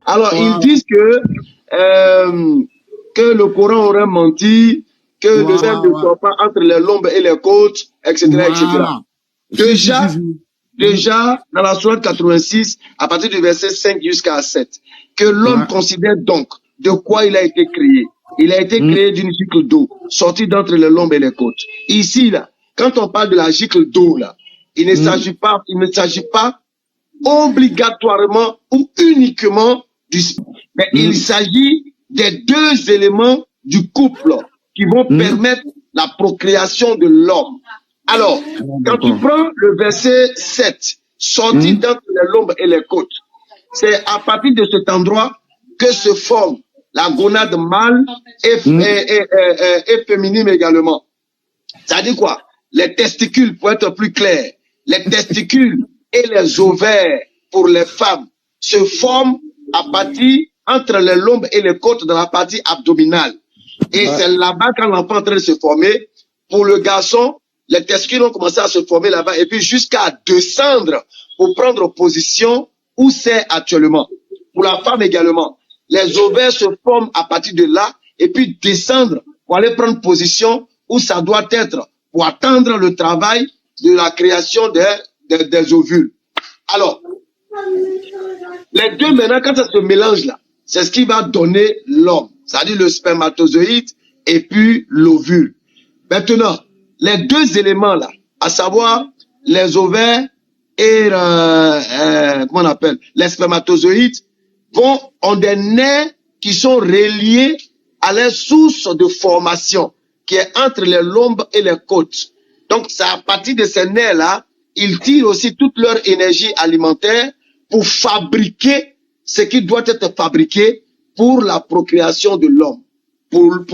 Alors, ils disent que le Coran aurait menti, que le sperme ne sort pas entre les lombes et les côtes, etc., etc. Déjà, dans la sourate 86, à partir du verset 5 jusqu'à 7, que l'homme considère donc de quoi il a été créé. Il a été créé d'une gicle d'eau, sortie d'entre les lombes et les côtes. Ici, là, quand on parle de la gicle d'eau, là, il ne s'agit pas obligatoirement ou uniquement du sperme. Mais il s'agit des deux éléments du couple qui vont permettre la procréation de l'homme. Alors, quand tu prends le verset 7, sorti d'entre les lombes et les côtes, c'est à partir de cet endroit que se forme la gonade mâle et féminine également. Ça dit quoi? Les testicules, pour être plus clair, les testicules et les ovaires pour les femmes se forment à partir entre les lombes et les côtes dans la partie abdominale. Et c'est là-bas quand l'enfant est en train de se former. Pour le garçon, les testicules ont commencé à se former là-bas et puis jusqu'à descendre pour prendre position où c'est actuellement. Pour la femme également, les ovaires se forment à partir de là et puis descendre pour aller prendre position où ça doit être pour attendre le travail de la création des ovules. Alors, les deux maintenant, quand ça se mélange là, c'est ce qui va donner l'homme, c'est-à-dire le spermatozoïde et puis l'ovule. Maintenant, les deux éléments là, à savoir les ovaires et comment on appelle, les spermatozoïdes, ont des nerfs qui sont reliés à leur source de formation, qui est entre les lombes et les côtes. Donc, c'est à partir de ces nerfs-là, ils tirent aussi toute leur énergie alimentaire pour fabriquer ce qui doit être fabriqué pour la procréation de l'homme, pour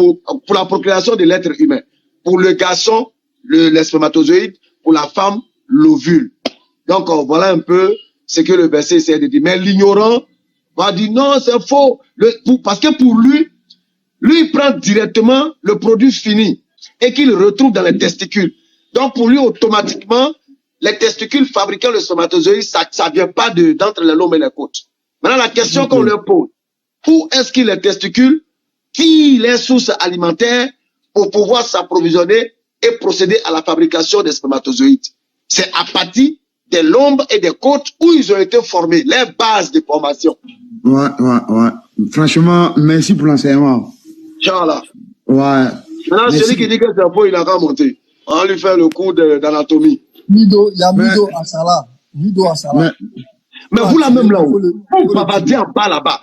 la procréation de l'être humain. Pour le garçon, les spermatozoïdes, pour la femme, l'ovule. Donc, voilà un peu ce que le verset essaie de dire. Mais l'ignorant va dire non, c'est faux. Parce que pour lui, il prend directement le produit fini et qu'il retrouve dans les testicules. Donc, pour lui, automatiquement, les testicules fabriquant le spermatozoïde, ça ne vient pas d'entre les lombes et les côtes. Maintenant, la question qu'on leur pose, où est-ce que les testicules tirent les sources alimentaires pour pouvoir s'approvisionner et procéder à la fabrication des spermatozoïdes? C'est à partir des lombes et des côtes où ils ont été formés, les bases de formation. Ouais. Franchement, merci pour l'enseignement. Genre là. Ouais. Maintenant, celui qui dit que c'est faux, il a qu'à monter. On va lui faire le cours d'anatomie. Mido, il y a Mido à Salah. Mais vous là même là-haut, vous bavardiez en bas là-bas.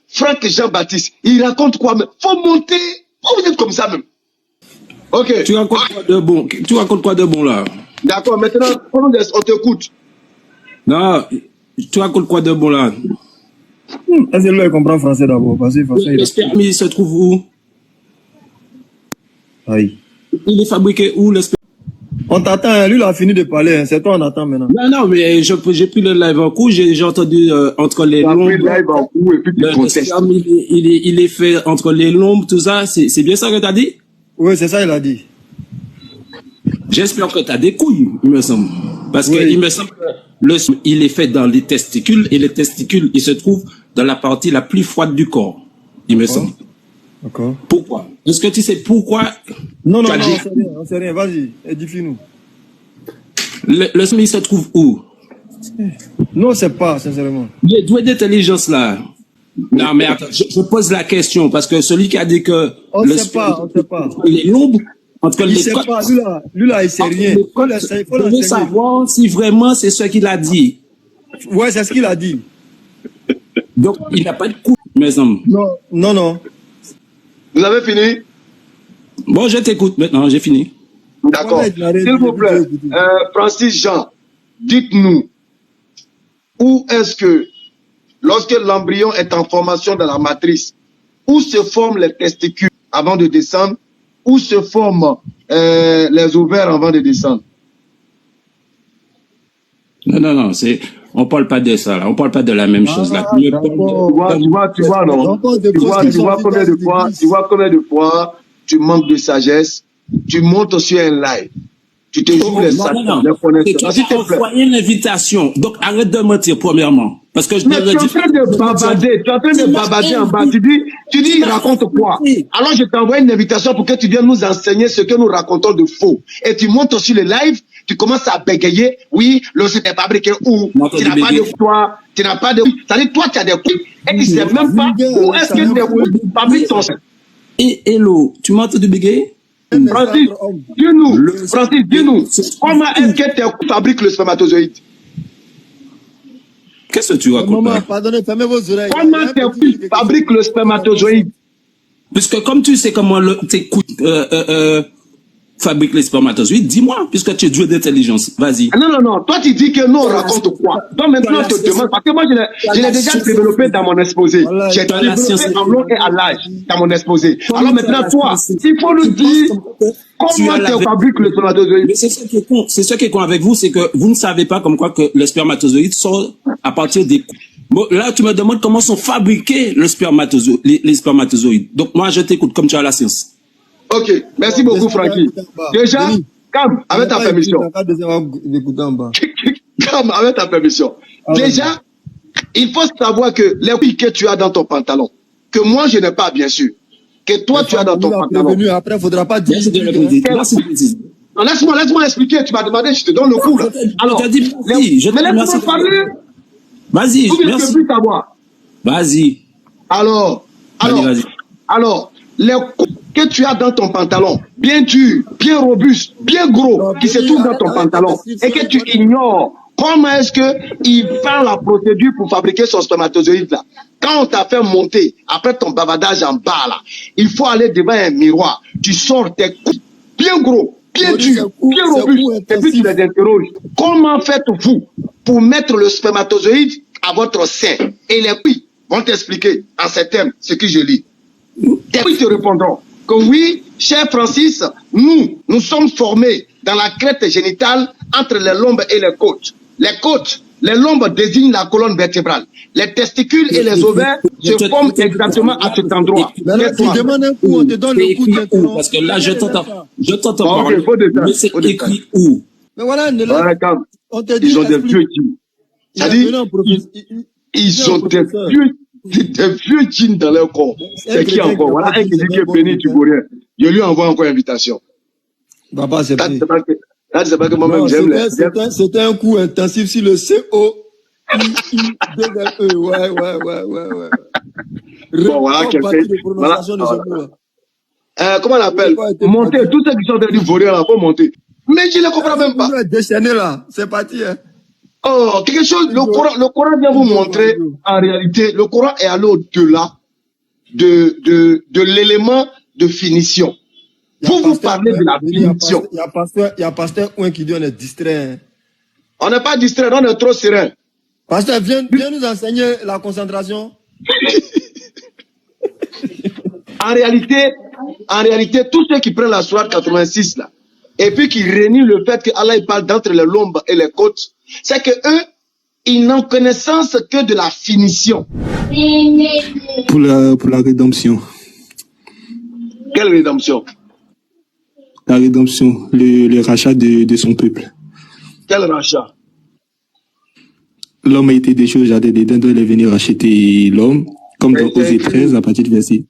Franck Jean-Baptiste, il raconte quoi même? Faut monter. Pourquoi vous êtes comme ça même? Ok. Tu racontes quoi de bon là? D'accord, maintenant, on t'écoute. Non, tu racontes quoi de bon là? Est-ce que lui comprend français d'abord? Le sperme, il se trouve où? Aïe. Il est fabriqué où le sperme? On t'attend, lui il a fini de parler, c'est toi on attend maintenant. Non, mais j'ai pris le live en cours, j'ai entendu entre les lombes. Le live en cours et puis le sperme, il est fait entre les lombes, tout ça, c'est bien ça que tu as dit? Oui, c'est ça il a dit. J'espère que tu as des couilles, il me semble. Parce que il me semble que il est fait dans les testicules et les testicules, ils se trouvent dans la partie la plus froide du corps, il me semble. D'accord. Pourquoi? Est-ce que tu sais pourquoi? Non, on sait rien, vas-y, édifie-nous. Le sperme, il se trouve où? Non, on sait pas, sincèrement. Il est doué d'intelligence là. Non, mais attends, je pose la question parce que celui qui a dit que on ne sait pas. Les lombes, entre il les sait pas, lui là, il sait rien. Il faut savoir si vraiment c'est ce qu'il a dit. Ouais, c'est ce qu'il a dit. Donc, il n'a pas de coup, mes hommes. Non. Vous avez fini? Bon, je t'écoute maintenant, j'ai fini. D'accord. S'il vous plaît, Francis Jean, dites-nous, où est-ce que, lorsque l'embryon est en formation dans la matrice, où se forment les testicules avant de descendre, où se forment les ovaires avant de descendre? Non, on parle pas de ça, là. On parle pas de la même chose, là. Tu vois, non? Tu vois combien de fois tu manques de sagesse, tu montes sur un live. Tu te joues les connaissances. Tu as envoyé une invitation. Donc, arrête de mentir, premièrement. Parce que je Mais tu es en train de babader, en bas. Tu dis, il raconte quoi? Alors je t'envoie une invitation pour que tu viennes nous enseigner ce que nous racontons de faux. Et tu montes aussi le live, tu commences à bégayer. Oui, le site est fabriqué où? Tu n'as pas de quoi, tu n'as pas de. C'est-à-dire, toi, tu as des couilles et tu ne sais même pas où est-ce que tes couilles fabriquent ton. Et hello, tu m'as entendu bégayer? Francis, dis-nous, comment est-ce que tes couilles fabriquent le spermatozoïde? Qu'est-ce que tu racontes? Maman, pardonnez, fermez vos oreilles. Comment tes couilles fabriquent le spermatozoïde? Puisque comme tu sais comment tes couilles fabriquent les spermatozoïdes, dis-moi, puisque tu es doué d'intelligence. Vas-y. Non. Toi, tu dis que nous, on raconte quoi? Donc maintenant, je te demande, parce que moi, je l'ai déjà développé dans mon exposé. J'ai développé en long et à large dans mon exposé. Alors maintenant, toi, il faut nous dire comment tu fabriques le spermatozoïde. Mais c'est ce qui est con avec vous, c'est que vous ne savez pas comme quoi que le spermatozoïde sort à partir des couilles. Bon, là, tu me demandes comment sont fabriqués les spermatozoïdes. Donc moi, je t'écoute comme tu as la science. Ok, merci beaucoup, Francky. Déjà, calme, avec ta permission. Calme, avec ta permission. Déjà, il faut savoir que les couilles que tu as dans ton pantalon, que moi je n'ai pas, bien sûr, que toi tu as dans ton pantalon. Après, il ne faudra pas dire. Non, laisse-moi expliquer. Tu m'as demandé, je te donne le coup. Alors, mais laisse-moi parler. Vas-y, merci. Plus savoir. Vas-y. Alors, les coups que tu as dans ton pantalon, bien dur, bien robuste, bien gros, qui se trouvent dans ton pantalon, et que tu ignores, comment est-ce qu'il fait la procédure pour fabriquer son spermatozoïde là? Quand on t'a fait monter, après ton bavardage en bas là, il faut aller devant un miroir, tu sors tes coups bien gros, bien dur, bien robuste, et puis tu les interroges. Comment faites-vous pour mettre le spermatozoïde à votre sein? Et les couilles vont t'expliquer en ces termes ce que je lis. Les couilles te répondront que oui, cher Francis, nous sommes formés dans la crête génitale entre les lombes et les côtes. Les lombes désignent la colonne vertébrale. Les testicules et les ovaires se forment exactement à cet endroit. Tu demandes un coup, on te donne le coup. Parce que là, je t'entends parler. Mais c'est écrit où? Mais voilà, on te dit. Ils ont des vieux jeans. C'est-à-dire, ils ont des vieux jeans dans leur corps. C'est qui encore? Voilà un qui dit que Béni, tu ne vois rien. Je lui envoie encore invitation. Papa, c'est pas que moi-même j'aime les. C'était un coup intensif sur le C-O-I-I-D-L-E. Ouais. Bon, voilà quelqu'un. Comment on appelle? Monter. Tous ceux qui sont en train de voler là, faut monter. Mais je ne les comprends même pas. Déchaîné là, c'est parti. Hein. Oh, quelque chose, le Coran vient vous montrer, en réalité, le Coran est allé au-delà de l'élément de finition. Vous parlez de la finition. Il y a pasteur Ouin qui dit on est distrait. On n'est pas distrait, on est trop serein. Pasteur, viens nous enseigner la concentration. En réalité, tous ceux qui prennent la soirée 86 là, et puis qui renient le fait que Allah parle d'entre les lombes et les côtes, c'est que eux, ils n'ont connaissance que de la finition. Pour la rédemption. Quelle rédemption? La rédemption, le rachat de son peuple. Quel rachat? L'homme a été déchu au jardin d'Éden, donc il est venu racheter l'homme, comme dans Osée 13 à partir du verset.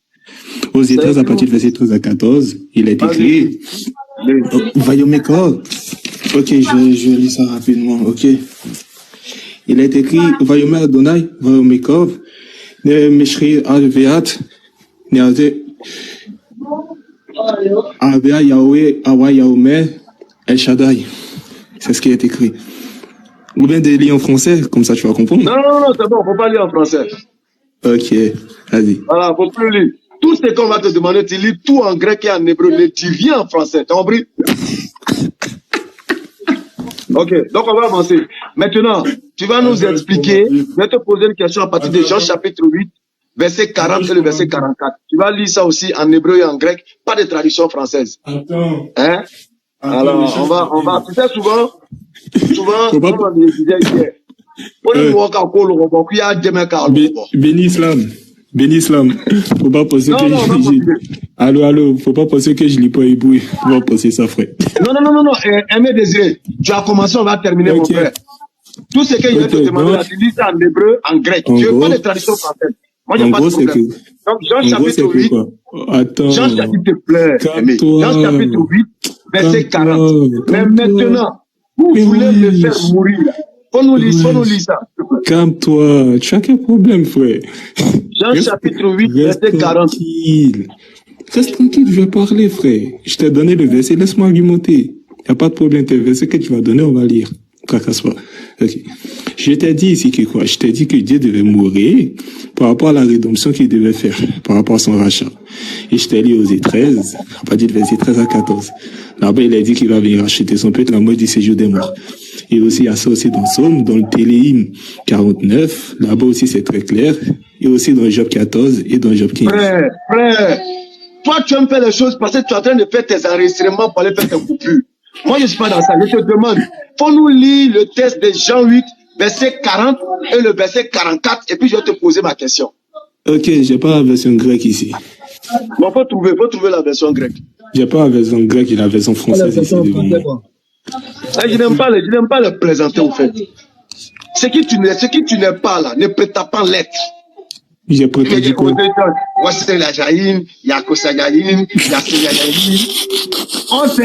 Osée 13 à partir du verset 13 à 14, il est écrit. Vayomekov. Ok, je lis ça rapidement. Ok. Il est écrit Vayomer Adonai, Vayomekov, Ne Meshri Alveat, Neaze Avea Yahweh, Awa Yahomer, El Shaddai. C'est ce qui est écrit. Ou bien de lire en français, comme ça tu vas comprendre. Non, c'est bon, faut pas lire en français. Ok, vas-y. Voilà, faut plus lire. Tout ce qu'on va te demander, tu lis tout en grec et en hébreu, mais tu viens en français, t'as compris? Ok, donc on va avancer. Maintenant, tu vas nous expliquer, je vais te poser une question à partir de Jean chapitre 8, verset 40 et le verset 44. Tu vas lire ça aussi en hébreu et en grec, pas de traduction française. Attends. Hein? Alors, on va, tu sais, souvent, on disait hier, Béni Islam. Faut pas penser que Allô, faut pas penser que je lis pas hébreu. Faut pas penser ça, frère. Non. Aimé Désiré, tu as commencé, on va terminer, mon frère. Tout ce que je vais te demander, là, tu dis ça en hébreu, en grec. Tu veux pas les traductions françaises. Moi, j'ai pas de problème. Donc, Jean chapitre 8. Attends. Jean, s'il te plaît. Jean chapitre 8, verset 40. Mais maintenant, vous voulez me faire mourir. Faut nous lire ça. Calme-toi. Tu as quel problème, frère? Jean chapitre 8, verset 40. Reste tranquille, je vais parler, frère. Je t'ai donné le verset, laisse-moi argumenter. Il n'y a pas de problème, tes versets que tu vas donner, on va lire. Tracasse pas. Ok. Je t'ai dit ici que quoi? Je t'ai dit que Dieu devait mourir par rapport à la rédemption qu'il devait faire, par rapport à son rachat. Et je t'ai lu Osée 13, à partir de verset 13 à 14. Là-bas, il a dit qu'il va venir racheter son peuple à la mort du séjour des morts. Et aussi, il y a ça aussi dans Psaume, dans le Téléhymne 49. Là-bas aussi, c'est très clair. Et aussi dans Job 14 et dans Job 15. Frère, toi, tu aimes faire les choses parce que tu es en train de faire tes enregistrements pour aller faire tes coupures. Moi, je ne suis pas dans ça. Je te demande, faut nous lire le texte de Jean 8, verset 40 et le verset 44, et puis je vais te poser ma question. Ok, j'ai pas la version grecque ici. Bon, faut trouver la version grecque. J'ai pas la version grecque et la version française ici devant moi. Je n'aime pas le présenter, au fait. Ce qui tu n'es pas là, ne prétends pas l'être. J'ai prétendu quoi? On sait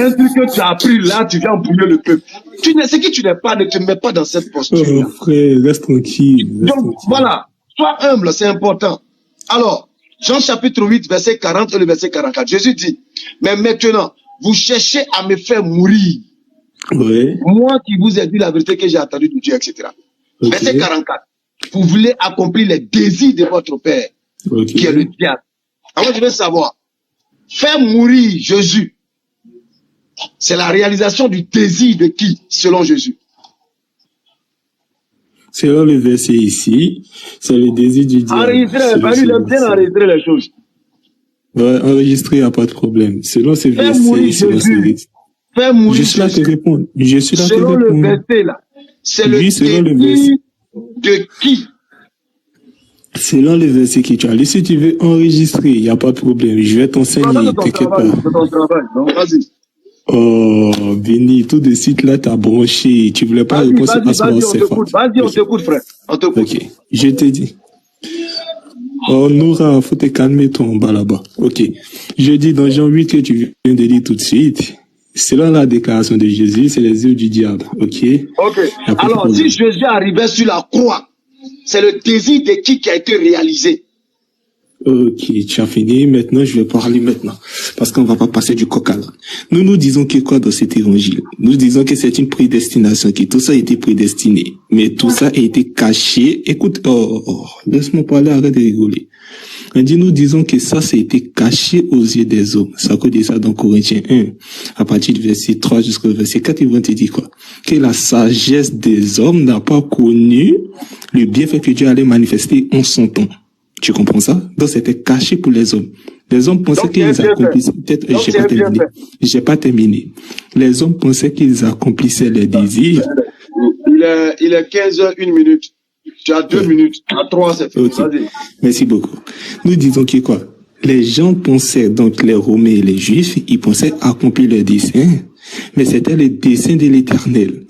un truc que tu as appris là, tu viens embrouiller le peuple. Ce qui tu n'es pas, ne te mets pas dans cette posture. Oh frère, reste tranquille. Donc voilà, sois humble, c'est important. Alors, Jean chapitre 8, verset 40 et le verset 44. Jésus dit, mais maintenant, vous cherchez à me faire mourir. Ouais. Moi qui vous ai dit la vérité que j'ai attendue de Dieu, etc. Okay. Verset 44. Vous voulez accomplir les désirs de votre Père, qui est le diable. Alors je veux savoir, faire mourir Jésus, c'est la réalisation du désir de qui, selon Jésus? Selon le verset ici, c'est le désir du diable. Enregistrer, il aime bien enregistrer les choses. Ouais, enregistrer, il n'y a pas de problème. Selon ce verset, faire mourir je suis là te répondre. Je suis là te répondre. Selon le verset là, c'est le désir de qui? Selon le verset que tu as lu, si tu veux enregistrer, il n'y a pas de problème. Je vais t'enseigner, t'inquiète pas. C'est ton travail, donc vas-y. Oh, Béni, tout de suite là, t'as branché. Tu voulais pas répondre à ce moment. Vas-y, on t'écoute, frère. On t'écoute. Ok, je te dis. Oh, Noura, faut te calmer toi en bas là-bas. Ok. Je dis dans Jean 8 que tu viens de lire tout de suite. Selon la déclaration de Jésus, c'est les yeux du diable. Ok. Ok. Alors, si Jésus arrivait sur la croix, c'est le désir de qui a été réalisé? Ok, tu as fini. Maintenant, je vais parler maintenant. Parce qu'on va pas passer du coq à l'âne. Nous disons que quoi dans cet évangile? Nous disons que c'est une prédestination, que tout ça a été prédestiné. Mais tout ça a été caché. Écoute, laisse-moi parler, arrête de rigoler. Nous disons que ça a été caché aux yeux des hommes. Ça dit ça dans Corinthiens 1, à partir du verset 3 jusqu'au verset 4, ils vont te dire quoi? Que la sagesse des hommes n'a pas connu le bienfait que Dieu allait manifester en son temps. Tu comprends ça? Donc c'était caché pour les hommes. Les hommes pensaient qu'ils accomplissaient, peut-être, j'ai pas terminé. Les hommes pensaient qu'ils accomplissaient les désirs. Il est 15h01. Tu as 2 minutes. À 3, c'est fini. Okay. Merci beaucoup. Nous disons que quoi? Les gens pensaient, donc les Romains et les Juifs, ils pensaient accomplir le dessein, mais c'était le dessein de l'Éternel.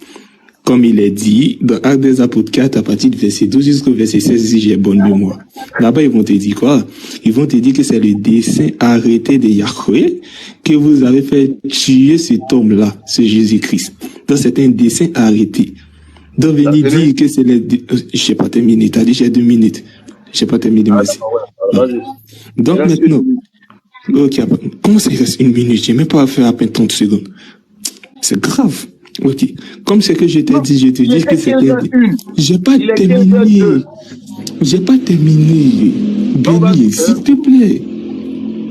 Comme il est dit dans Actes des Apôtres 4, à partir du verset 12 jusqu'au verset 16, si j'ai bonne mémoire. Là-bas, ils vont te dire quoi? Ils vont te dire que c'est le dessein arrêté de Yahweh que vous avez fait tuer cet homme-là, ce Jésus-Christ. Donc, c'est un dessein arrêté. Donc, venir dire que c'est les... Je n'ai pas terminé. Tu as dit j'ai 2 minutes. Je n'ai pas terminé, merci. Donc, maintenant... Ok, comment ça reste 1 minute? Je n'ai même pas fait à peine 30 secondes. C'est grave. Ok. Comme c'est que je t'ai dit, je te dis que c'était... J'ai pas terminé. J'ai pas terminé. Béni, s'il te plaît.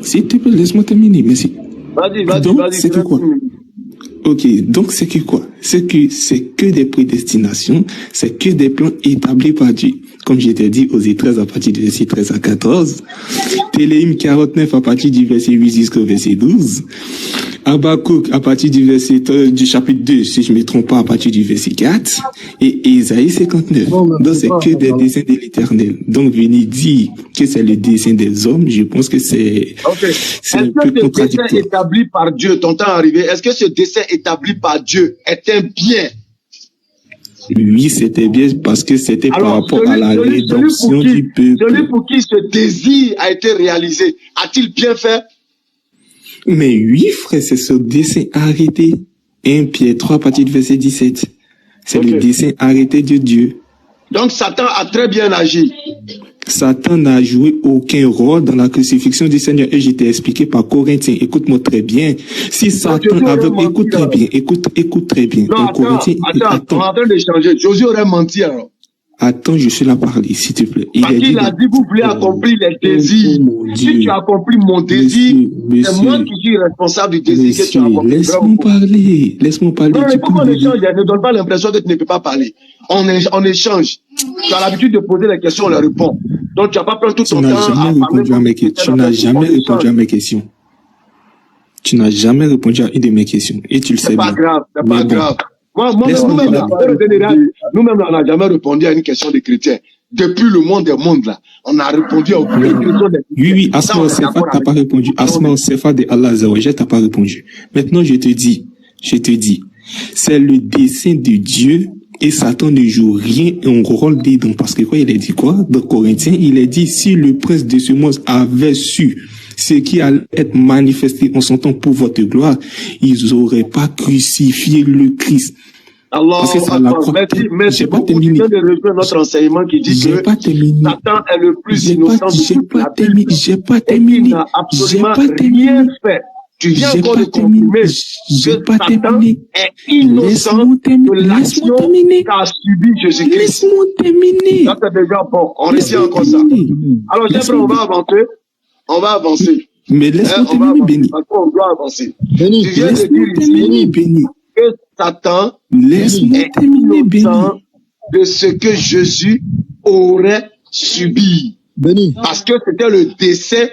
S'il te plaît, laisse-moi terminer. Merci. Vas-y. Donc, c'est que quoi? Ok, donc c'est que quoi? C'est que des prédestinations, c'est que des plans établis par Dieu. Comme je t'ai dit, Osée 13 à partir du verset 13 à 14, Téléhymne 49 à partir du verset 8 jusqu'au verset 12, Habakkuk à partir du verset du chapitre 2, si je ne me trompe pas, à partir du verset 4, et Isaïe 59. Donc c'est que des desseins de l'Éternel. Donc venir dire que c'est le dessein des hommes, je pense que c'est un peu contradictoire. Est-ce que ce dessein établi par Dieu, ton temps arrivé, est-ce que ce dessein établi par Dieu est un bien? Oui, c'était bien parce que c'était par Alors, rapport à la rédemption du celui peuple. pour qui ce désir a été réalisé, a-t-il bien fait? Mais oui, frère, c'est ce dessein arrêté. 1 Pierre 3, partir du verset 17. C'est Ok. le dessein arrêté de Dieu. Donc, Satan a très bien agi. Satan n'a joué aucun rôle dans la crucifixion du Seigneur. Et je t'ai expliqué par Corinthiens. Écoute-moi très bien. Si Satan Jésus avait... aurait Écoute menti, très bien. Écoute très bien. Non, Dans attends, Corinthiens... on est en Attends. train d'échanger. Josué aurait menti alors. Attends, je suis là à parler, s'il te plaît. Parce qu'il a dit, vous voulez accomplir les désirs. Oh, mon Si Dieu. tu accomplis mon désir, c'est moi Monsieur, qui suis responsable du désir que tu monsieur, accomplis. laisse-moi parler. Laisse-moi parler. Non, Tu il faut peux qu'on me échange. dire- Ne donne pas l'impression que tu ne peux pas parler. On échange. Tu as l'habitude de poser les questions, on les répond. Donc, tu vas pas prendre tout Tu ton n'as temps jamais à parler. répondu à mes questions. Tu n'as jamais répondu à mes questions. Tu n'as jamais répondu à une de mes questions. Et tu le sais C'est pas bien. grave, c'est Mais pas bon. grave. Moi, Laisse-moi nous-mêmes, là, parler. nous-mêmes, là, on n'a jamais répondu à une question des chrétiens. Depuis le monde des mondes, là, on a répondu à aucune question des chrétiens. Oui, Ça, Asma on est Osefa, d'accord t'as avec. pas répondu. Asma Osefa de Allah Azawajal, t'as pas répondu. Maintenant, je te dis, c'est le dessein de Dieu et Satan ne joue rien un rôle dedans. Parce que quoi, il a dit quoi? Dans Corinthiens, il a dit, si le prince de ce monde avait su ce qui allait être manifesté en son temps pour votre gloire, ils auraient pas crucifié le Christ. Alors, Parce que ça la croix. merci J'ai pas beaucoup. Tu terminé. viens de rejoindre notre enseignement qui dit J'ai que pas terminé. Satan est le plus J'ai innocent pas de toute la Bible. J'ai pas Et qu'il terminé. n'a J'ai absolument pas rien terminé. fait. Tu viens J'ai encore pas de confirmer J'ai que pas Satan terminé. est innocent Laisse-moi de terminer. l'action Laisse-moi terminer. qu'a subi Jésus-Christ. Laisse-moi terminer. Ça, c'est déjà bon. On retient Laisse-moi encore ça. terminer. Alors, chef, Laisse-moi on va avancer. On va avancer. Mais laisse-moi On va terminer, avancer. Béni. Parce qu'on doit avancer. Béni, Tu viens de Laisse-moi dire terminer, ici Béni. que Satan Laisse-moi est terminer, Béni. innocent de ce que Jésus aurait subi. Béni, Parce que c'était le décès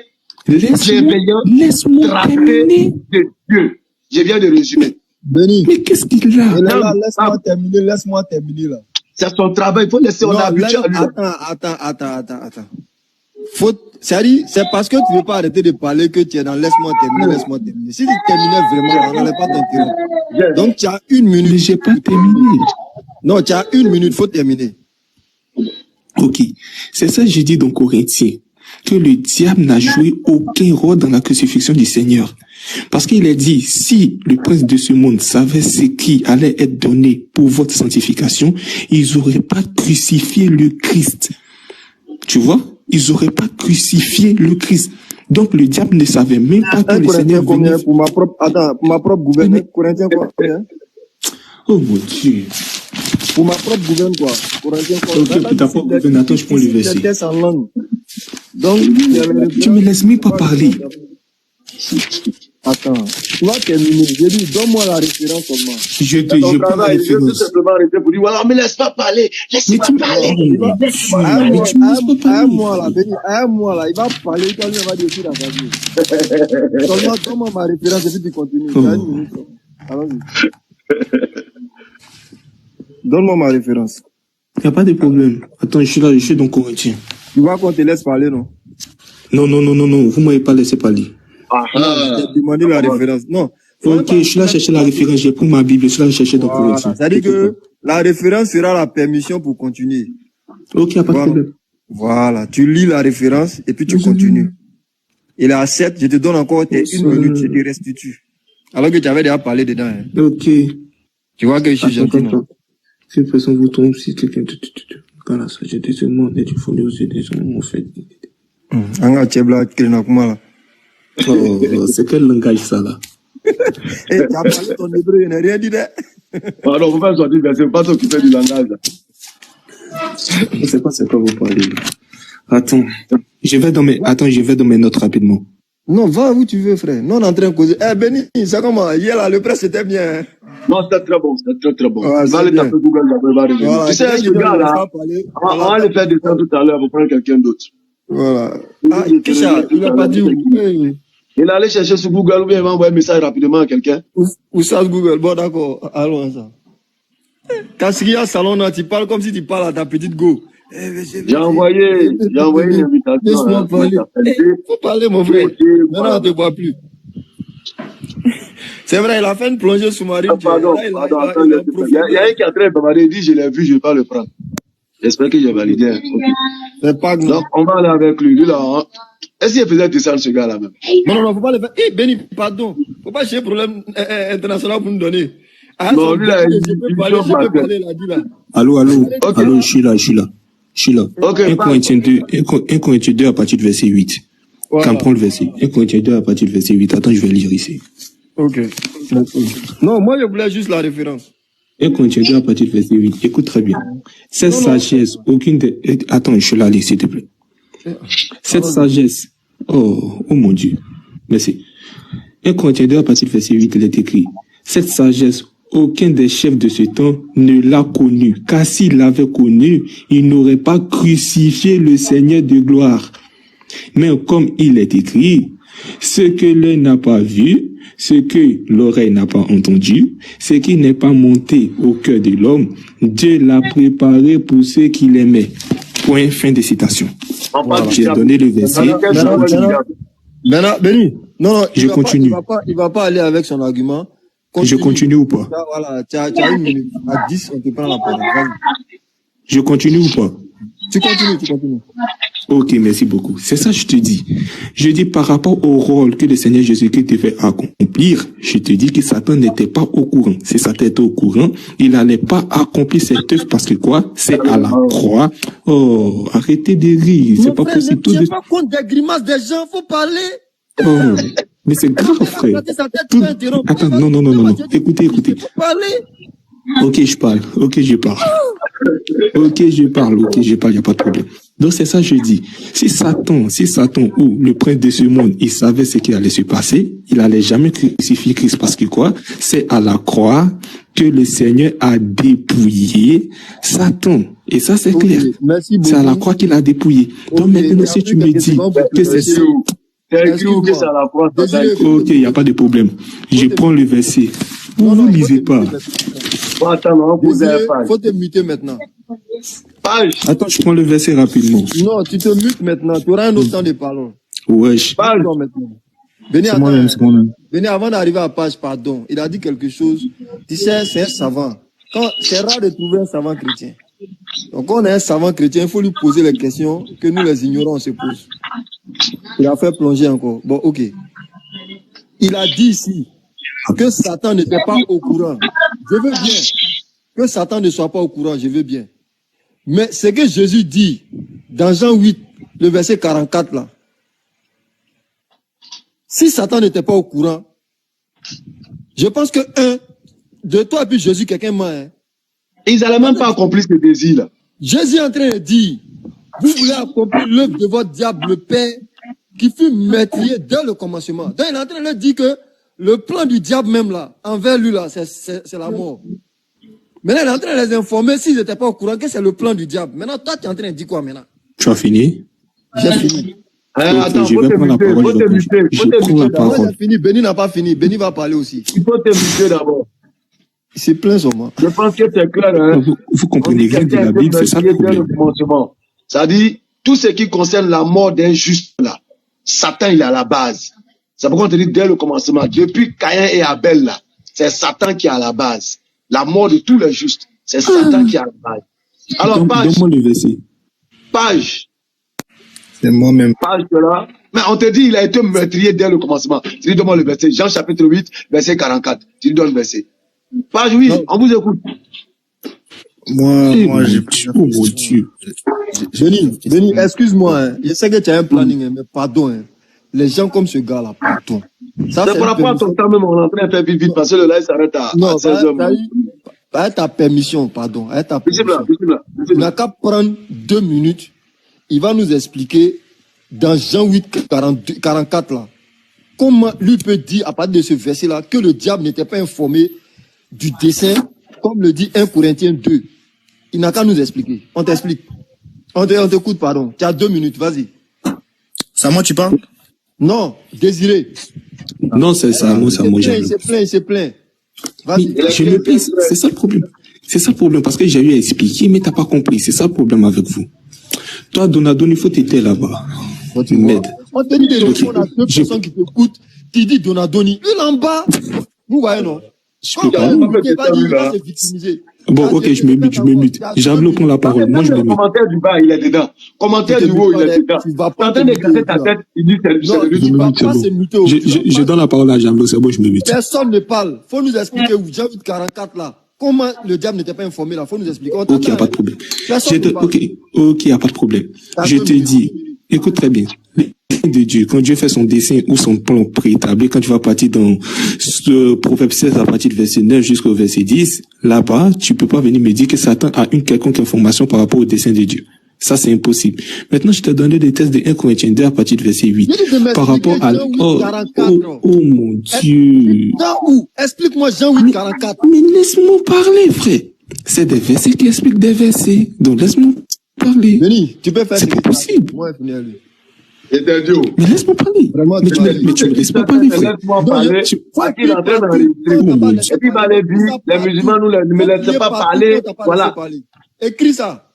bienveillant, Laisse-moi tracé terminer. de Dieu. Je viens de résumer. Béni. Mais qu'est-ce qu'il a? Et là, Non, laisse-moi terminer là. C'est son travail. Il faut laisser, on Non, a habitué à lui. attends. C'est parce que tu ne veux pas arrêter de parler que tu es dans laisse-moi terminer. Si tu terminais vraiment, on n'allait pas t'interrompre. Donc, tu as 1 minute. Mais j'ai pas terminé. Non, tu as 1 minute, faut terminer. Ok. C'est ça que j'ai dit dans Corinthiens. Que le diable n'a joué aucun rôle dans la crucifixion du Seigneur. Parce qu'il a dit, si le prince de ce monde savait ce qui allait être donné pour votre sanctification, ils n'auraient pas crucifié le Christ. Tu vois? Ils n'auraient pas crucifié le Christ. Donc le diable ne savait même pas que le Seigneur venait. Pour ma propre gouverne, Corinthiens quoi? Oh mon Dieu. Pour ma propre gouverne quoi? Corinthiens quoi? Ok, pour ta propre gouverne, attends, je prends le verset. C'est en langue. Donc, Tu me laisses même pas parler. Attends, tu vas terminer. J'ai dit, donne-moi la référence seulement. Je C'est ton prends la travail. Je veux tout référence. simplement arrêter pour dire, voilà, mais laisse pas parler. Mais Laisse-moi tu parler. mais tu me laisses pas parler. Un mois là, Béni, un mois là, il va parler, quand lui, il va dire aussi dans sa vie. Seulement, donne-moi ma référence et puis tu continues. Oh. T'as 1 minute. Allons-y. Donne-moi ma référence. Il n'y a pas de problème. Attends, je suis là, je suis dans Corinthiens. Tu vois qu'on te laisse parler, non? Non, vous m'avez pas laissé parler. Je t'ai demandé la référence. Non. Ok, je suis là chercher la référence, j'ai pris ma Bible, je suis là chercher dans Corinthiens. C'est-à-dire que la référence sera la permission pour continuer. Ok, il n'y a pas de problème. Voilà, tu lis la référence et puis tu continues. Et la 7, je te donne encore tes 1 minute, je te restitue. Alors que tu avais déjà parlé dedans. Hein. Ok. Tu vois que je suis gentil, non? Si une personne vous trompe, si quelqu'un quand la sagesse se demande et tu fournis aux yeux des gens, en fait. Anga Tchebla, Krenakuma. Oh, c'est quel langage ça là? Eh, tu as parlé ton hébreu, il n'a rien dit. Pardon, faut pas sortir, c'est pas toi qui fais du langage. Je sais pas c'est quoi vous parlez. Attends, je vais dans mes notes rapidement. Non, va où tu veux, frère. Non, on est en train de causer. Eh, Béni, c'est comment? Hier, là, le presse, c'était bien. Hein? Non, c'était très bon, c'était très bon. Ouais, Va aller taper Google, il va revenir. Voilà, Tu sais, ce gars-là, on va le faire descendre tout à l'heure pour prendre quelqu'un d'autre. Voilà. Ah, Kisha, il n'a pas dit où. Il allait chercher sur Google ou bien il va envoyer un message rapidement à quelqu'un. Où ça, Google? Bon, d'accord. Allons, ça. Quand il y a un salon, là, tu parles comme si tu parles à ta petite go. J'ai envoyé une invitation. Laisse-moi parler. Faut parler, mon frère. Maintenant, on ne te voit plus. C'est vrai, il a fait une plongée sous-marine. Pardon, Là, attends, il y a un qui est en train de bavarder, il dit, je l'ai vu, je vais pas le prendre. J'espère que j'ai validé. Hein. Okay. C'est pas grave. Donc, on va aller avec lui. Lui, là, hein. Est-ce qu'il faisait descendre ce gars-là même? Non, faut pas le faire. Eh, Benny, pardon. Faut pas chercher problème international pour nous donner. Ah, non, lui, là, je peux parler, là, dis là. Allô, Okay. Allô, je suis là. Ok, 1 Corinthiens 2 à partir du verset 8. Voilà. Quand on prend le verset. 1 Corinthiens 2 à partir du verset 8. Attends, je vais lire ici. Ok. Non, moi, je voulais juste la référence. 1 Corinthiens 2 à partir du verset 8. Écoute très bien. Cette sagesse, aucune des... Attends, je la lis, s'il te plaît. Cette sagesse, oh mon Dieu. Merci. 1 Corinthiens 2 à partir du verset 8, il est écrit. Cette sagesse, aucun des chefs de ce temps ne l'a connue, car s'il l'avait connue, il n'aurait pas crucifié le Seigneur de gloire. Mais comme il est écrit, ce que l'œil n'a pas vu, ce que l'oreille n'a pas entendu, ce qui n'est pas monté au cœur de l'homme, Dieu l'a préparé pour ceux qui l'aimaient. Point, fin de citation. Voilà. J'ai donné le verset. Maintenant, Benny, non, je continue. Il va pas aller avec son argument. Je continue ou pas? Voilà, tu as 1 minute. À 10, on te prend la parole. Je continue ou pas? Tu continues. Ok, merci beaucoup. C'est ça que je te dis. Je dis par rapport au rôle que le Seigneur Jésus-Christ devait accomplir, je te dis que Satan n'était pas au courant. Si Satan était au courant, il n'allait pas accomplir cette œuvre parce que quoi? C'est à la croix. Oh, arrêtez de rire. C'est pas possible. Tu n'es pas compte des grimaces des gens, faut parler. Oh, mais c'est grave, frère. Attends, non. Écoutez. Ok, je parle, il n'y a pas de problème. Donc c'est ça que je dis. Si Satan ou le prince de ce monde, il savait ce qui allait se passer, il allait jamais crucifier Christ parce que quoi? C'est à la croix que le Seigneur a dépouillé Satan. Et ça c'est clair. C'est à la croix qu'il a dépouillé. Donc maintenant si tu me dis que c'est ça. Ok, il n'y a pas de problème. Je prends le verset. Vous ne lisez pas. Faut te muter maintenant. Attends, je prends le verset rapidement. Non, tu te mutes maintenant. Tu auras un autre temps de parole. Wesh. Benny, avant d'arriver à page, pardon, il a dit quelque chose. Tu sais, c'est un savant. C'est rare de trouver un savant chrétien. Donc, quand on est un savant chrétien, il faut lui poser les questions que nous, les ignorants, on se pose. Il a fait plonger encore. Bon, ok. Il a dit ici que Satan n'était pas au courant. Je veux bien que Satan ne soit pas au courant, je veux bien. Mais ce que Jésus dit dans Jean 8, le verset 44 là, si Satan n'était pas au courant, je pense que de toi et puis Jésus, quelqu'un m'a... Hein. Ils n'allaient même pas accomplir ce désir-là. Jésus est en train de dire, vous voulez accomplir l'œuvre de votre diable, le Père, qui fut meurtrier dès le commencement. Donc il est en train de leur dire que le plan du diable même là, envers lui là, c'est la mort. Maintenant, il est en train de les informer s'ils n'étaient pas au courant que c'est le plan du diable. Maintenant, toi, tu es en train de dire quoi maintenant? Tu as fini? J'ai fini. Attends, je vais prendre la parole. J'ai fini. Benny n'a pas fini. Benny va parler aussi. Il faut te muter d'abord. C'est plein sûrement. Je pense que c'est clair. Hein? Vous comprenez rien de la Bible, c'est ça le problème. Ça dit, tout ce qui concerne la mort d'un juste là, Satan il est à la base. C'est pourquoi on te dit dès le commencement, depuis Caïn et Abel là, c'est Satan qui est à la base. La mort de tous les justes, c'est Satan qui est à la base. Alors donne-moi le verset. Page. C'est moi-même. Page de là. Mais on te dit il a été meurtrier dès le commencement. Tu lui donnes le verset. Jean chapitre 8, verset 44. Tu lui donnes le verset. Page 8, on vous écoute. Moi, j'ai... Oh mon Dieu. Benny, excuse-moi. Hein. Je sais que tu as un planning, hein, mais pardon. Hein. Les gens comme ce gars-là, pardon. Ça, c'est par rapport à ton temps même, on est en train de faire vite parce que le live s'arrête à 16h. Avec ta permission, pardon. Avec ta permission. Il n'a qu'à prendre 2 minutes. Il va nous expliquer dans Jean 8, 44 là, comment lui peut dire à partir de ce verset-là que le diable n'était pas informé du dessein, comme le dit 1 Corinthiens 2. Il n'a qu'à nous expliquer. On t'explique. On t'écoute, pardon. Tu as 2 minutes, vas-y. C'est à moi tu parles? Non, Désiré. Non, c'est ça, moi, il se plaint. Vas-y. Je me plains, c'est ça le problème. C'est ça le problème, parce que j'ai eu à expliquer, mais t'as pas compris. C'est ça le problème avec vous. Toi, Donadoni, il faut t'aider là-bas. On te dit de répondre à 2 personnes qui t'écoutent. Tu dis Donadoni, il en bas. Vous voyez, non? Je peux Quand pas. il va se victimiser. Bon, ok, je me mute. Javelot prend la parole. Moi, je me mute. Commentaire du bas, il est dedans. Commentaire du haut, il est dedans. Tu vas T'es pas en train d'éclater ta tête, il dit c'est lui. Je me mute, c'est bon. Je donne la parole à Javelot, c'est bon, je me mute. Personne ne parle. Faut nous expliquer où. J'ai vu 44 là. Comment le diable n'était pas informé là? Faut nous expliquer. Ok, il n'y a pas de problème. Ok, il n'y a pas de problème. Je te dis, écoute très bien. De Dieu, quand Dieu fait son dessein ou son plan préétabli, quand tu vas partir dans ce Proverbe 16 à partir du verset 9 jusqu'au verset 10, là-bas, tu peux pas venir me dire que Satan a une quelconque information par rapport au dessein de Dieu. Ça, c'est impossible. Maintenant, je t'ai donné des tests de 1 Corinthiens 2 à partir du verset 8. Par rapport à... Oh mon Dieu. Explique-moi Jean 8, 44. Mais laisse-moi parler, frère. C'est des versets qui expliquent des versets. Donc, laisse-moi parler. Benny, tu peux faire... C'est pas possible. Moi, je finis. Et t'es Dieu. Mais laisse-moi parler. Vraiment, mais tu me laisses pas parler, frère. Laisse-moi parler. Il est en train d'enregistrer. Et puis, il va les dire, les musulmans ne me laissent pas parler. Voilà. Écris ça.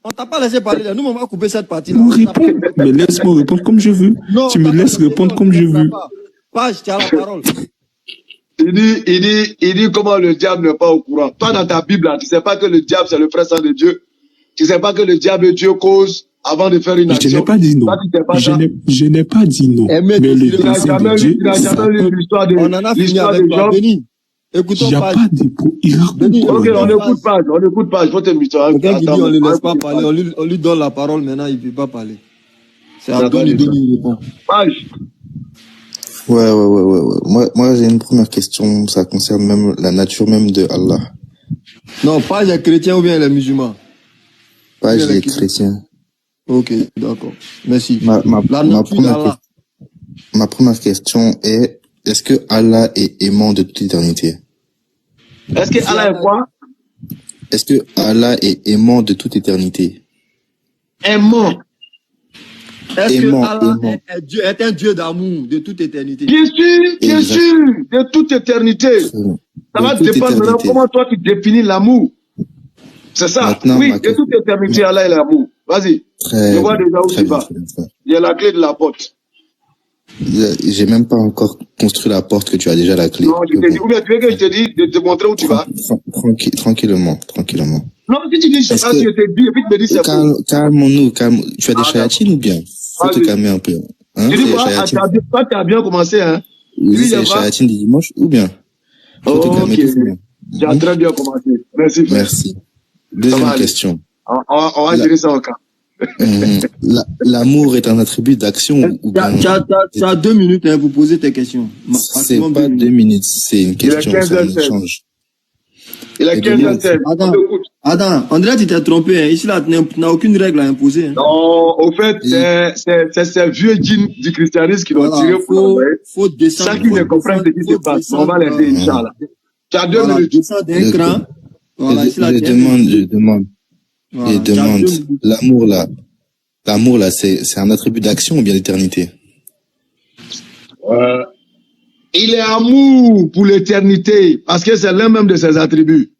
On t'a pas laissé parler là. Nous, on va couper cette partie-là. Mais laisse-moi répondre comme je veux. Non, tu me laisses répondre comme je veux. Page, tu as la parole. Il dit comment le diable n'est pas au courant. Toi, dans ta Bible, là, tu sais pas que le diable, c'est le frère saint de Dieu. Tu sais pas que le diable et Dieu cause avant de faire une action. Je n'ai pas dit non. Je n'ai pas dit non. Mais le dessein de Dieu, tu n'as jamais lu l'histoire de Job. On en a fini avec toi. Béni. Écoutons pas. Il n'y a pas de Ok, on n'écoute pas. Il faut te muter. Quelqu'un qui dit on ne le laisse pas parler. On lui donne la parole maintenant, il ne peut pas parler. C'est Anthony qui répond. Page. Ouais. Moi, j'ai une première question. Ça concerne même la nature même de Allah. Non, pas les chrétiens ou bien les musulmans. Pas les chrétiens. Ok, d'accord. Merci. Ma première question est, est-ce que Allah est aimant de toute éternité? Est-ce que Allah est quoi? Est-ce que Allah est aimant de toute éternité? Aimant. Est-ce que Allah est un Dieu d'amour de toute éternité? Bien sûr, de toute éternité. Ça va dépendre de comment toi tu définis l'amour. C'est ça. Maintenant, oui, de toute éternité, Allah est l'amour. Vas-y. Je vois déjà où tu vas. Il y a la clé de la porte. J'ai même pas encore construit la porte que tu as déjà la clé. Non, je t'ai dit, ou bien tu veux que je te dise de te montrer où tu vas? Tranquillement. Non, si tu dis, je sais pas si je t'ai dit, et puis tu me dis, c'est bon. Calme-nous. Tu as des chayatines ou bien? Faut te calmer un peu. Hein, tu dis quoi? Tu as bien commencé, hein? Oui, c'est les chayatines du dimanche ou bien? Faut te calmer tout simplement. Tu as très bien commencé. Merci. Merci. Deuxième question. On va gérer ça encore. L'amour est un attribut d'action ou bien... Tu as 2 minutes hein, pour poser tes questions. C'est pas 2 minutes, c'est une question, c'est un échange. Il a 15 Adam, André, tu t'es trompé. Hein. Ici, là, tu n'as aucune règle à imposer. Hein. Non, au fait, c'est ces vieux djinns du christianisme qui l'ont tiré pour faut descendre. Chacun ne comprend ce qui se passe. On va l'aider, Inch'Allah. Tu as 2 minutes. Descends d'un cran. Voilà, je demande. L'amour là, c'est un attribut d'action ou bien d'éternité? Il est amour pour l'éternité, parce que c'est l'un même de ses attributs.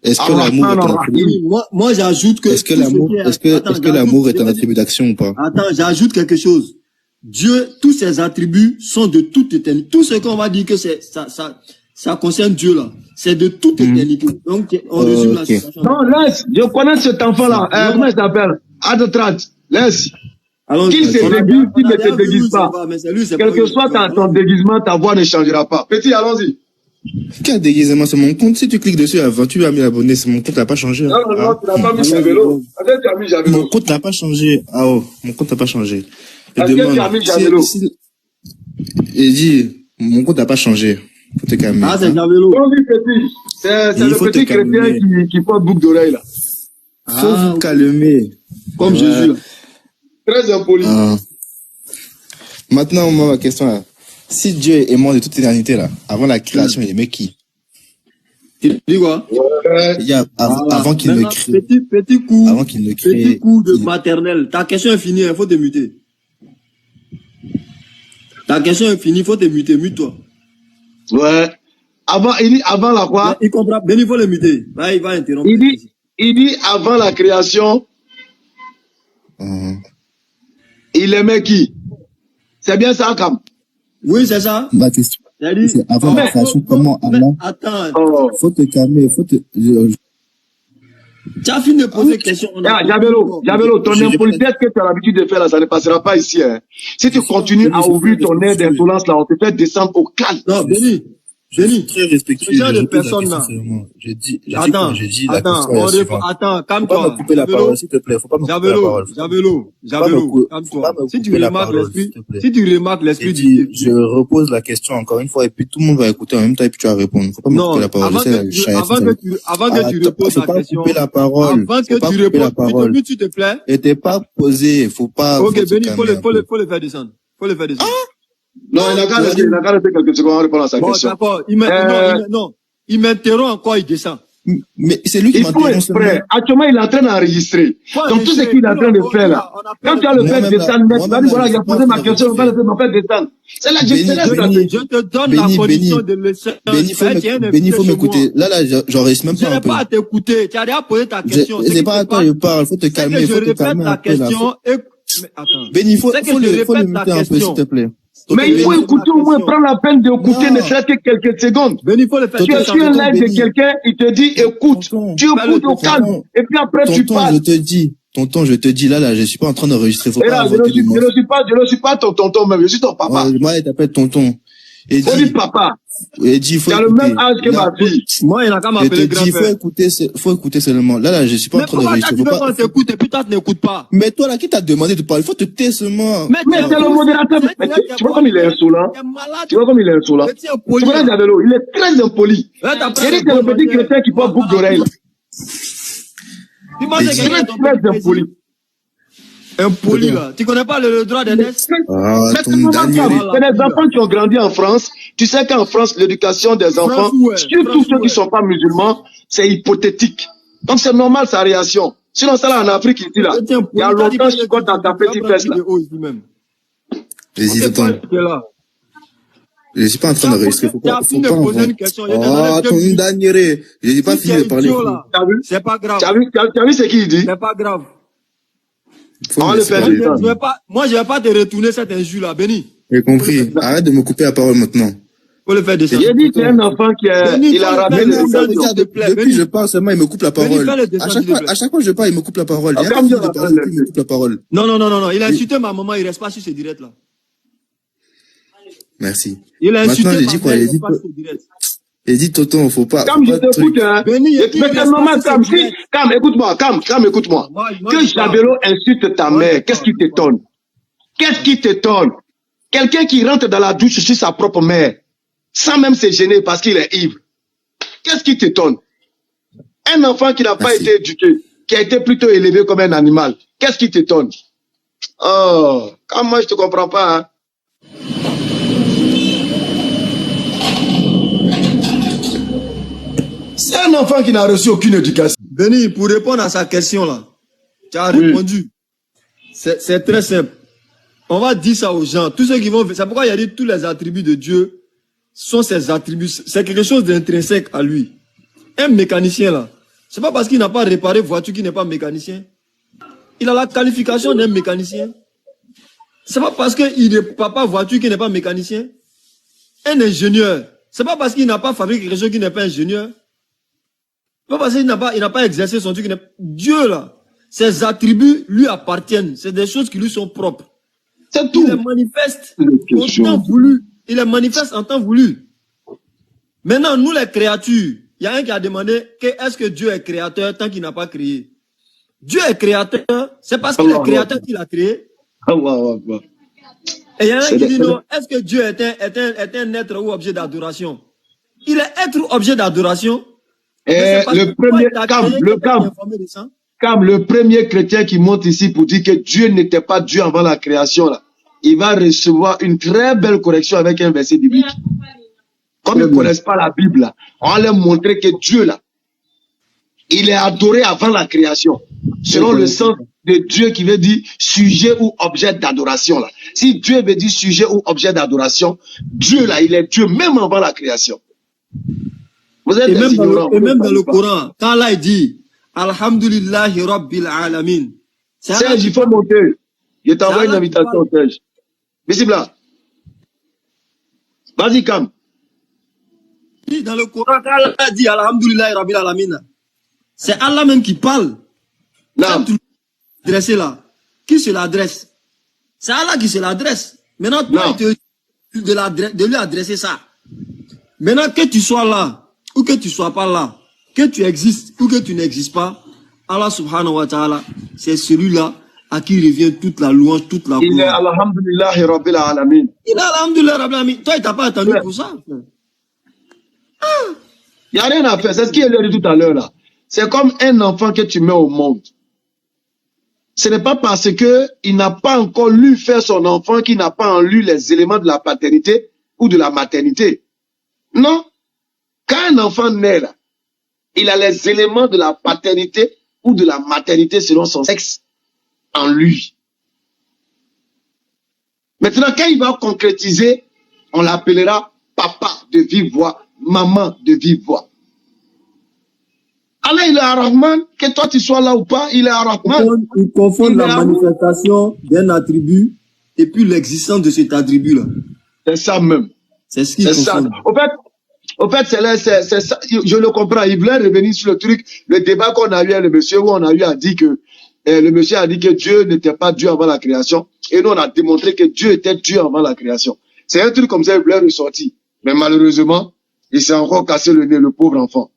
Est-ce que l'amour est un attribut? Moi, j'ajoute que... Est-ce que l'amour est un attribut d'action ou pas? Attends, j'ajoute quelque chose. Dieu, tous ses attributs sont de toute éternité. Tout ce qu'on va dire que ça concerne Dieu là, c'est de toute éternité. Donc, on résume la situation. Non, laisse, je connais cet enfant-là. Comment il s'appelle? Adotrat, laisse. Qu'il se déguise, qu'il ne te déguise pas. Quel que soit ton déguisement, ta voix ne changera pas. Petit, allons-y. Quel déguisement? C'est mon compte. Si tu cliques dessus avant, tu as mis abonné, c'est mon compte n'a pas changé. Non, tu n'as pas mis Javelot. Peut-être tu as mis Javelot. Mon compte n'a pas changé. Ah oh, mon compte n'a pas changé. Est-ce que tu as mis Javelot? Il dit, mon compte n'a pas changé. Faut te calmer. Ah, c'est Javelot. C'est le petit chrétien qui porte boucle d'oreille là. Faut vous calmer. Comme Jésus là. Très impoli. Maintenant, moi, ma question là. Si Dieu est mort de toute éternité là, avant la création, il aimait qui? Tu dis quoi? Avant qu'il ne crée. Petit coup. Avant qu'il ne crée. Petit coup de maternelle. Ta question est finie, il faut te muter. Ta question est finie, il faut te muter. Mute-toi. Ouais. Il dit avant la quoi? Il comprend. Ben, il faut le muter. Là, il va interrompre. Il dit avant la création. Il aimait qui? C'est bien ça, Cam? Oui, c'est ça. Ma question. C'est avant la création, comment Allah... Attends. Faut te calmer, Tu as fini de poser question. Jabelo, ton impolitesse que tu as l'habitude de faire là, ça ne passera pas ici. Hein. Si tu continues à ouvrir ton air d'insolence là, on te fait descendre au calme. Non, Béni. Très respectueux. Ce genre de personnes là. Attends, calme-toi. Faut pas me couper la parole, s'il te plaît. Faut pas me couper la parole. Jabelo, calme-toi. Si tu remarques l'esprit du... Je repose la question encore une fois et puis tout le monde va écouter en même temps et puis tu vas répondre. Faut pas me couper la parole. Avant que tu reposes la question. Faut pas couper la parole. Avant que tu répondes, s'il te plaît. Et t'es pas posé, faut pas... Ok, Béni, faut le faire descendre. Non, il a qu'à laisser quelques secondes à répondre à sa question. D'accord. Il m'interrompt encore, il descend. Mais c'est lui qui il faut exprès. Actuellement, il est en train d'enregistrer. Donc, tout ce qu'il est en train de faire là. Quand tu as le fait descendre, tu vas dire, voilà, il a posé ma question, on va le faire descendre. C'est là que je te donne la condition de le faire. Béni, il faut m'écouter. Là, j'en reste même pas. Je n'ai pas à t'écouter. Tu as déjà posé ta question. C'est pas à toi, je parle. Faut te calmer. Je répète ta question. Attends. Béni, il faut le muter un peu, s'il te plaît. Mais il faut écouter au moins, prendre la peine d'écouter ne serait-ce que quelques secondes. Béni, faut le faire. Tu es sur un live de quelqu'un, il te dit écoute, tu écoutes au calme, et puis après tu parles. Tonton, je te dis, là, je suis pas en train d'enregistrer. Faut pas je ne suis pas ton tonton même, je suis ton papa. Moi, il t'appelle tonton. Et dis papa. Et dis, tu as le même âge que ma fille. Moi, il n'a qu'à m'appeler grand-père. Faut écouter seulement. Là, je suis pas en train d'enregistrer. Mais comment tu t'écoutes et puis toi, tu n'écoutes pas? Mais toi, là, qui t'a demandé de parler? Faut te taire seulement. Mais c'est le modérateur. Tu vois comme il est insolent? Tu vois comme il est insolent? Tu vois, Jabelo, il est très impoli. Il est le petit chrétien qui porte boucle d'oreille. Il est très impoli. Impoli là. Tu connais pas le droit d'aînesse? C'est des enfants qui ont grandi en France. Tu sais qu'en France, l'éducation des enfants, surtout ceux qui ne sont pas musulmans, c'est hypothétique. Donc c'est normal sa réaction. Sinon, ça là en Afrique ici là. Il y a longtemps, je compte dans ta petite fesse là. Je suis pas en train d'enregistrer. Faut pas poser une question. Ton Daniel, je n'ai pas fini de parler. C'est pas grave. Tu as vu ce qu'il dit? C'est pas grave. Moi, je vais pas te retourner cette injure là, Béni. J'ai compris. Arrête de me couper la parole maintenant. Faut le faire descendre. J'ai dit qu'il y a un enfant qui il a rappelé depuis je parle seulement, il me coupe la parole. À chaque fois que je parle, il me coupe la parole. Il me coupe la parole. Non. Il a insulté ma maman, il reste pas sur ce direct là. Merci. Il a insulté ma maman, il reste pas sur ce direct. Il dit tonton, faut pas. Comme je t'écoute, hein. Mais c'est normal, Cam, écoute-moi. Que Jabelo insulte ta mère, qu'est-ce qui t'étonne? Qu'est-ce qui t'étonne? Quelqu'un qui rentre dans la douche sur sa propre mère, sans même se gêner parce qu'il est ivre. Qu'est-ce qui t'étonne? Un enfant qui n'a pas été éduqué, qui a été plutôt élevé comme un animal, qu'est-ce qui t'étonne? Oh, comme moi je te comprends pas, hein. C'est un enfant qui n'a reçu aucune éducation. Béni, pour répondre à sa question là, tu as répondu. C'est très simple. On va dire ça aux gens. Tous ceux qui vont... C'est pourquoi il y a dit tous les attributs de Dieu sont ses attributs. C'est quelque chose d'intrinsèque à lui. Un mécanicien là, c'est pas parce qu'il n'a pas réparé voiture qu'il n'est pas mécanicien. Il a la qualification d'un mécanicien. C'est pas parce qu'il ne répare pas voiture qu'il n'est pas mécanicien. Un ingénieur, c'est pas parce qu'il n'a pas fabriqué quelque chose qu'il n'est pas ingénieur. C'est pas parce qu'il n'a pas exercé son truc. Dieu là, ses attributs lui appartiennent. C'est des choses qui lui sont propres. C'est tout. Il les manifeste en temps voulu. Il les manifeste en temps voulu. Maintenant, nous les créatures, il y a un qui a demandé est-ce que Dieu est créateur tant qu'il n'a pas créé. Dieu est créateur, c'est parce qu'il est créateur qu'il a créé. Et il y a un qui dit non, est-ce que Dieu est un être ou objet d'adoration? Il est être ou objet d'adoration. Le premier chrétien qui monte ici pour dire que Dieu n'était pas Dieu avant la création, là, il va recevoir une très belle correction avec un verset biblique. Comme ils ne connaissent pas la Bible, là, on va leur montrer que Dieu, là, il est adoré avant la création. Selon le sens de Dieu qui veut dire sujet ou objet d'adoration. Là. Si Dieu veut dire sujet ou objet d'adoration, Dieu, là, il est Dieu même avant la création. Vous êtes ignorants. Et même dans le Coran, quand Allah dit Alhamdulillahi Rabbil Alamin. Serge, il faut monter. Je t'envoie une invitation, Serge. Visible là. Vas-y, Cam. Dans le Coran, quand Allah dit Alhamdulillah Rabbil Alamin, c'est Allah même qui parle. Non. Adressé là. Qui se l'adresse? C'est Allah qui se l'adresse. Maintenant, toi, il te de lui adresser ça. Maintenant, que tu sois là, ou que tu sois pas là, que tu existes, ou que tu n'existes pas, Allah subhanahu wa ta'ala, c'est celui-là à qui revient toute la louange, toute la gloire. Il est Alhamdulillah Rabbil Alamin. Il est Alhamdulillah Rabbil Alamin. Toi, il t'a pas attendu pour ça. Il n'y a rien à faire. C'est ce qu'il a dit tout à l'heure là. C'est comme un enfant que tu mets au monde. Ce n'est pas parce qu'il n'a pas encore lu faire son enfant qu'il n'a pas en lui les éléments de la paternité ou de la maternité. Non. Quand un enfant naît là, il a les éléments de la paternité ou de la maternité selon son sexe en lui. Maintenant, quand il va concrétiser, on l'appellera papa de vive voix, maman de vive voix. Allah, il est Ar-Rahman, que toi tu sois là ou pas, il est Ar-Rahman. Il confond la manifestation d'un attribut et puis l'existence de cet attribut-là. C'est ça même. C'est ce qu'il confond. Au fait, c'est ça. Je le comprends. Il voulait revenir sur le truc, le débat qu'on a eu avec le monsieur, où on a eu à dire que le monsieur a dit que Dieu n'était pas Dieu avant la création. Et nous, on a démontré que Dieu était Dieu avant la création. C'est un truc comme ça, il voulait ressortir. Mais malheureusement, il s'est encore cassé le nez, le pauvre enfant.